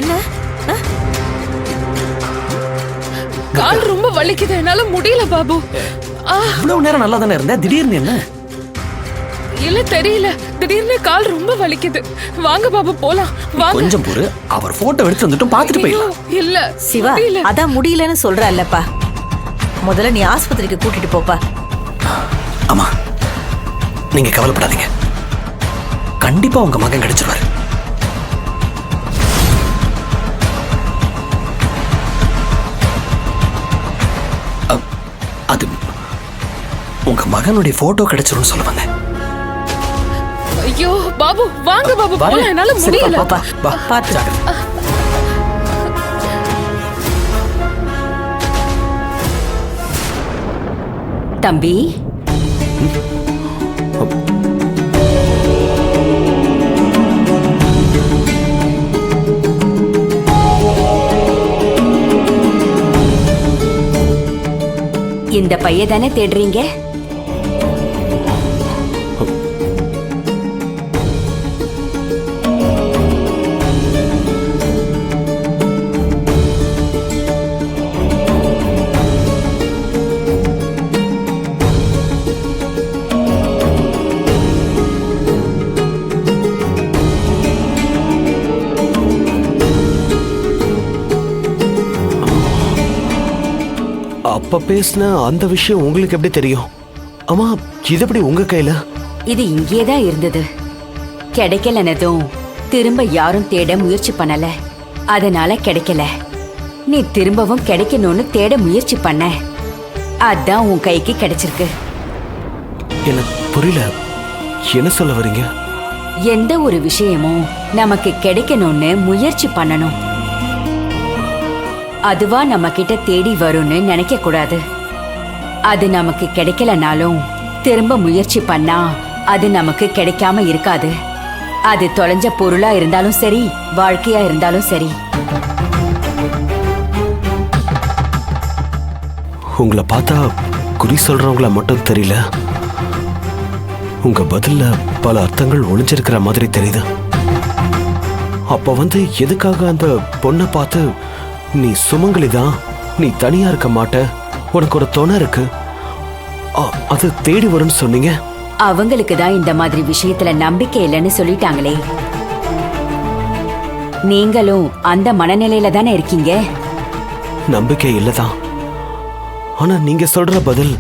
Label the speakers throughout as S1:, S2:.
S1: என்ன?
S2: கால் ரொம்ப வலிக்குது, என்னால முடியல பாபு.
S3: இவ்வளவு நேரம் நல்லா தானே இருந்த, திடீர்னு என்ன?
S2: இல்ல தெரியல, திடீர்னு கால் ரொம்ப வலிக்குது. வாங்க பாபு போலாம் வாங்க.
S3: கொஞ்சம் பொறு, அவர் போட்டோ எடுத்து வந்துட்டு பாத்துட்டு போயிடலாம்.
S2: இல்ல
S1: சிவா, அதான் முடியலன்னு சொல்றல்லப்பா. முதல்ல நீ ஆஸ்பத்திரிக்கு கூட்டிட்டு போப்பா.
S3: ஆமா, நீங்க கவலைப்படாதீங்க, கண்டிப்பா உங்க மகன் கிடைச்சிருவாரு. அது உங்க மகனுடைய போட்டோ கிடைச்சிரும் சொல்ல வந்தேன்.
S2: ஐயோ பாபு, வாங்க பாபு போலாம், என்னால முடியல.
S1: பாத்து
S4: தம்பி, இந்த பைய தானே தேடுறீங்க?
S5: அப்ப பேசின அந்த விஷயம் உங்களுக்கு எப்படி தெரியும்? அம்மா, இது எப்படி உங்க கையில?
S4: இது இங்கேதான் இருந்தது. கிடைக்கலனதும் திரும்ப யாரும் தேட முயற்சி பண்ணல, அதனால கிடைக்கல. நீ திரும்பவும் கிடைக்கணும்னு தேட முயற்சி பண்ண, அதான் உன் கைக்கு கிடைச்சிருக்கு.
S5: எனக்கு புரியல, என்ன சொல்ல வரீங்க?
S4: எந்த ஒரு விஷயமும் நமக்கு கிடைக்கணும்னு முயற்சி பண்ணணும். அதுவா நம்ம கிட்ட தேடி வரும்னு நினைக்க கூடாது. அது நமக்கு கிடைக்கலனாலும் திரும்ப முயற்சி பண்ணா அது நமக்கு கிடைக்காம இருக்காது. அது தொலைஞ்ச பொருளா இருந்தாலும் சரி, வாழ்க்கையா இருந்தாலும் சரி.
S5: உங்களை பார்த்தா குறி சொல்றவங்கள மட்டும் தெரியல, உங்க பதில்ல பல அர்த்தங்கள் ஒளிஞ்சிருக்கிற மாதிரி தெரியுது. அப்ப எதுக்காக அந்த பொண்ணை பார்த்து நீ சுமங்கலிதான், நீ தனியா இருக்க மாட்ட, உனக்கு ஒரு துணை இருக்கு, அது தேடி வரும்னு சொன்னீங்க?
S4: அவங்களுக்கு தான் இந்த மாதிரி விஷயத்துல நம்பிக்கை இல்லைன்னு சொல்லிட்டாங்களே. நீங்களும் அந்த மனநிலையில தானே இருக்கீங்க.
S5: நம்பிக்கை இல்லதான், ஆனா நீங்க சொல்ற பதில்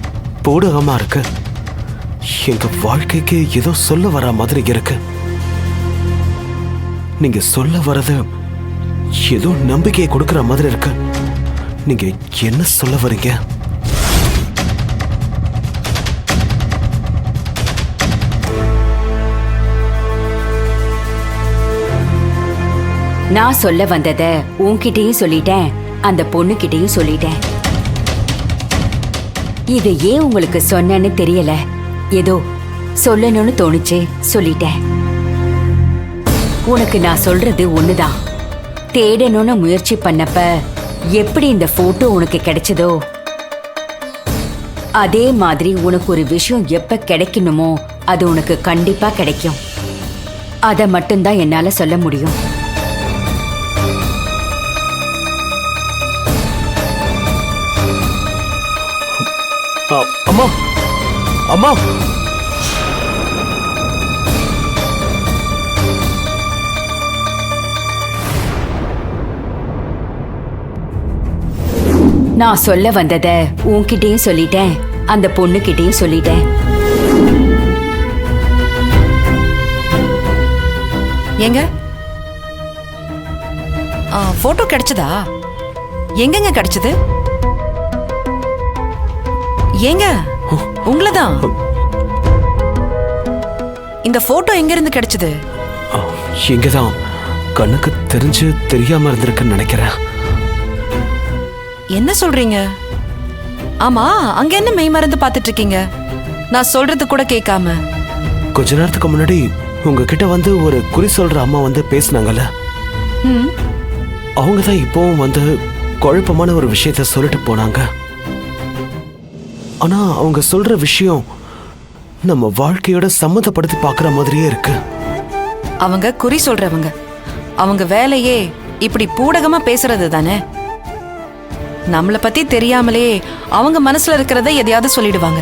S5: பூடகமா இருக்கு. எங்க வாழ்க்கைக்கு ஏதோ சொல்ல வர மாதிரி இருக்கு. நீங்க சொல்ல வரது ஏதோ நம்பிக்கையை கொடுக்கிற மாதிரி இருக்கு. நீங்க என்ன சொல்ல வரீங்க?
S4: நான் சொல்ல வந்தத உன்கிட்டயும் சொல்லிட்டேன், அந்த பொண்ணுகிட்டயும் சொல்லிட்டேன். இது ஏன் உங்களுக்கு சொன்னேன்னு தெரியல, ஏதோ சொல்லணும்னு தோணுச்சு, சொல்லிட்டேன். உனக்கு நான் சொல்றது ஒண்ணுதான். தேடணும்னு முயற்சி பண்ணப்ப எப்படி இந்த போட்டோ உனக்கு கிடைச்சதோ, அதே மாதிரி உனக்கு ஒரு விஷயம் எப்ப கிடைக்கணுமோ அது உனக்கு கண்டிப்பா கிடைக்கும். அத மட்டும்தான் என்னால சொல்ல முடியும்.
S5: அம்மா, அம்மா,
S4: நான் சொல்ல வந்தத உன்கிட்டயும் சொல்லிட்டேன், அந்த பொண்ணுகிட்டயும் சொல்லிட்டேன்.
S6: ஏங்க, போட்டோ கிடைச்சதா? எங்கங்க கிடைச்சது? ஏங்க, உங்களதான். இந்த போட்டோ எங்க இருந்து கிடைச்சது?
S5: இங்கதான் கண்ணுக்கு தெரிஞ்சு தெரியாம இருந்திருக்குன்னு நினைக்கிறேன்.
S6: என்ன சொல்றீங்க? ஆமா, அங்க என்ன மெய் மறந்து பாத்துட்டு இருக்கீங்க? நான் சொல்றது கூட கேட்காம.
S5: கொஞ்ச நேரத்துக்கு முன்னாடி உங்ககிட்ட ஒரு குறி சொல்ற அம்மா பேசினாங்கல்ல, அவங்க தான் இப்பவும் குழப்பமான ஒரு விஷயத்த சொல்லிட்டு போனாங்க. ஆனா அவங்க சொல்ற விஷயம் நம்ம வாழ்க்கையோட சம்மந்தப்படுத்தி பாக்குற மாதிரியே இருக்கு.
S6: அவங்க குறி சொல்றவங்க. அவங்க வேலையே இப்படி பூடகமா பேசுறது தானே. நம்மள பத்தி தெரியாமலே அவங்க மனசுல இருக்கிறத எதையாவது சொல்லிடுவாங்க.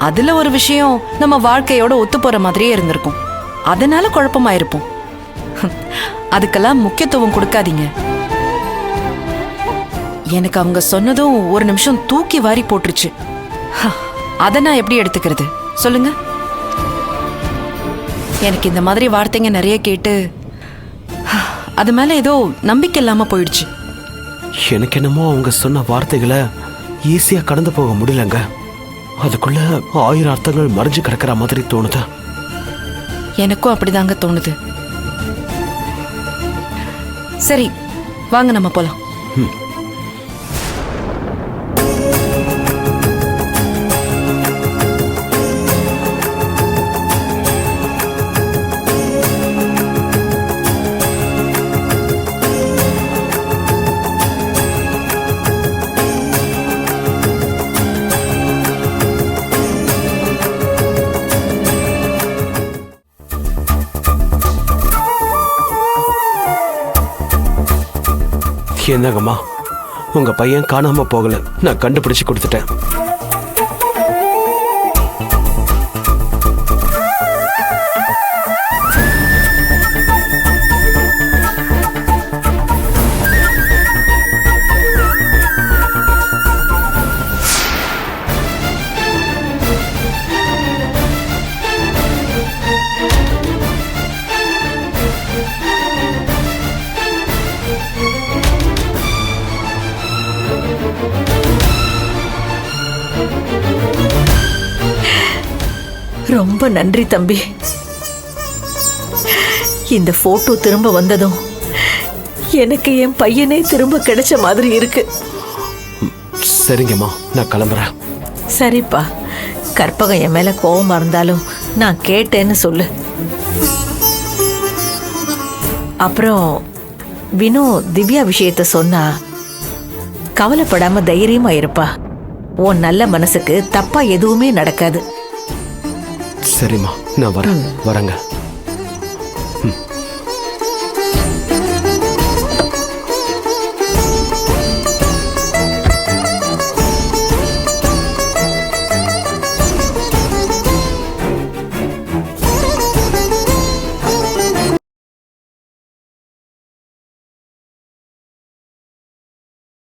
S6: அதுல ஒரு விஷயம் நம்ம வாழ்க்கையோட ஒத்து போற மாதிரியே இருந்திருக்கும். அதனால குழப்பமாயிருப்போம். அதுக்கெல்லாம் முக்கியத்துவம் கொடுக்காதீங்க. எனக்கு அவங்க சொன்னதும் ஒரு நிமிஷம் தூக்கி வாரி போட்டுருச்சு. அதை நான் எப்படி எடுத்துக்கிறது சொல்லுங்க? எனக்கு இந்த மாதிரி வார்த்தைங்க நிறைய கேட்டு அது மேல ஏதோ நம்பிக்கை இல்லாம போயிடுச்சு.
S5: எனக்கு என்னமோ அவங்க சொன்ன வார்த்தைகளை ஈஸியா கடந்து போக முடியலங்க. அதுக்குள்ள 1000 அர்த்தங்கள் மறைஞ்சு கிடக்கிற மாதிரி தோணுது.
S6: எனக்கும் அப்படிதாங்க தோணுது. சரி வாங்க நம்ம போலாம்.
S5: என்னங்கம்மா, உங்க பையன் காணாம போகல, நான் கண்டுபிடிச்சு கொடுத்துட்டேன்.
S1: ரொம்ப நன்றி தம்பி. இந்த போட்டோ திரும்ப வந்ததும் எனக்கு என் பையனே திரும்ப கிடைச்ச மாதிரி இருக்கு.
S5: சரிங்கம்மா, நான் கிளம்புறேன்.
S1: சரிப்பா, கற்பகம் என் மேல கோவமா இருந்தாலும் நான் கேட்டேன்னு சொல்லு. அப்புறம் வினு திவ்யா விஷயத்த சொன்னா கவலைப்படாம தைரியமா இருப்பா. உன் நல்ல மனசுக்கு தப்பா எதுவுமே நடக்காது.
S5: சரிம்மா, நான் வரேங்க.